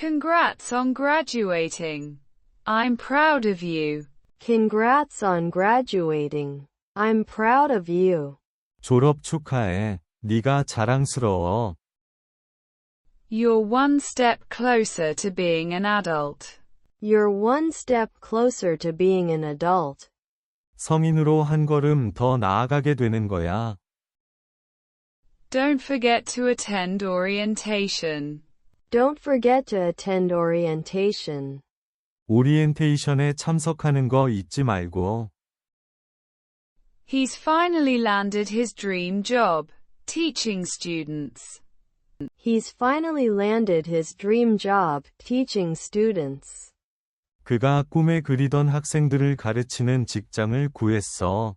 Congrats on graduating. I'm proud of you. Congrats on graduating. I'm proud of you. 졸업 축하해. 네가 자랑스러워. You're one step closer to being an adult. You're one step closer to being an adult. 성인으로 한 걸음 더 나아가게 되는 거야. Don't forget to attend orientation. Don't forget to attend orientation. 오리엔테이션에 참석하는 거 잊지 말고. He's finally landed his dream job, teaching students. He's finally landed his dream job, teaching students. 그가 꿈에 그리던 학생들을 가르치는 직장을 구했어.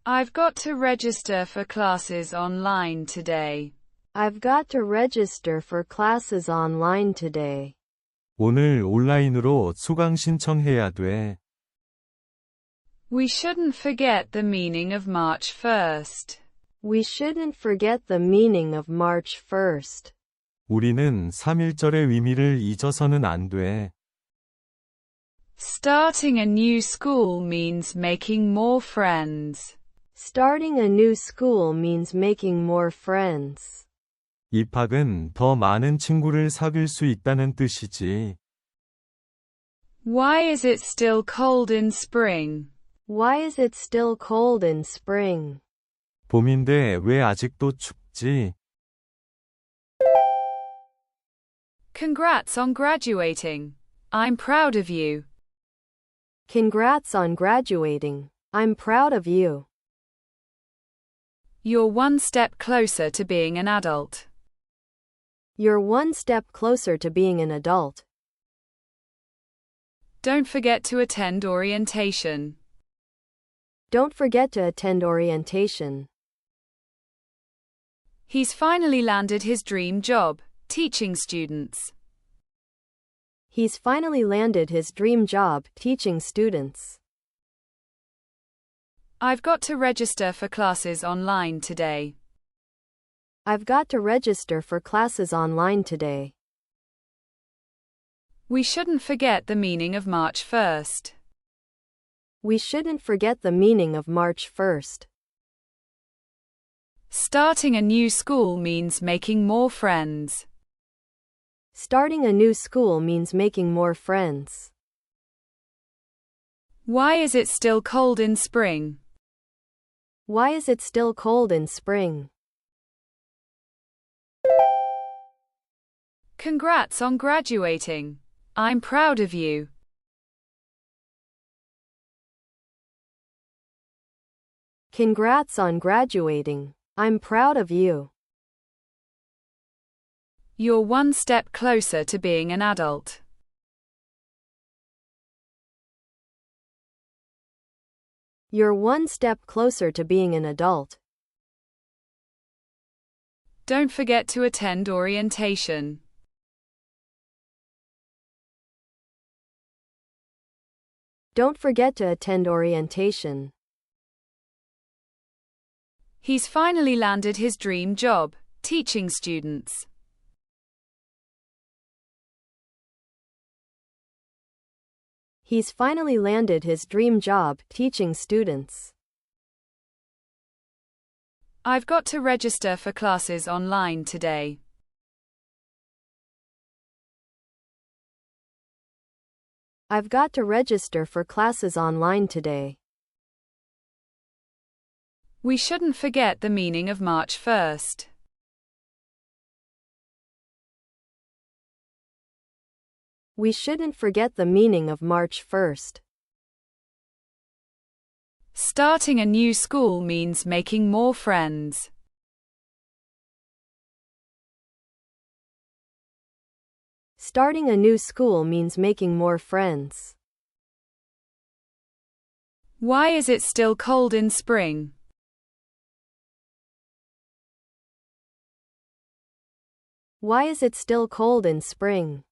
I've got to register for classes online today. I've got to register for classes online today. 오늘 온라인으로 수강신청 해야 돼. We shouldn't forget the meaning of March 1st. We shouldn't forget the meaning of March 1st. 우리는 삼일절의 의미를 잊어서는 안 돼. Starting a new school means making more friends. Starting a new school means making more friends. 입학은 더 많은 친구를 사귈 수 있다는 뜻이지. Why is it still cold in spring? Why is it still cold in spring? 봄인데 왜 아직도 춥지? Congrats on graduating. I'm proud of you. Congrats on graduating. I'm proud of you. You're one step closer to being an adult. You're one step closer to being an adult. Don't forget to attend orientation. Don't forget to attend orientation. He's finally landed his dream job, teaching students. He's finally landed his dream job, teaching students. I've got to register for classes online today. I've got to register for classes online today. We shouldn't forget the meaning of March 1st. We shouldn't forget the meaning of March 1st. Starting a new school means making more friends. Starting a new school means making more friends. Why is it still cold in spring? Why is it still cold in spring? Congrats on graduating. I'm proud of you. Congrats on graduating. I'm proud of you. You're one step closer to being an adult. You're one step closer to being an adult. Don't forget to attend orientation. Don't forget to attend orientation. He's finally landed his dream job, teaching students. He's finally landed his dream job, teaching students. I've got to register for classes online today. I've got to register for classes online today. We shouldn't forget the meaning of March 1st. We shouldn't forget the meaning of March 1st. Starting a new school means making more friends. Starting a new school means making more friends. Why is it still cold in spring? Why is it still cold in spring?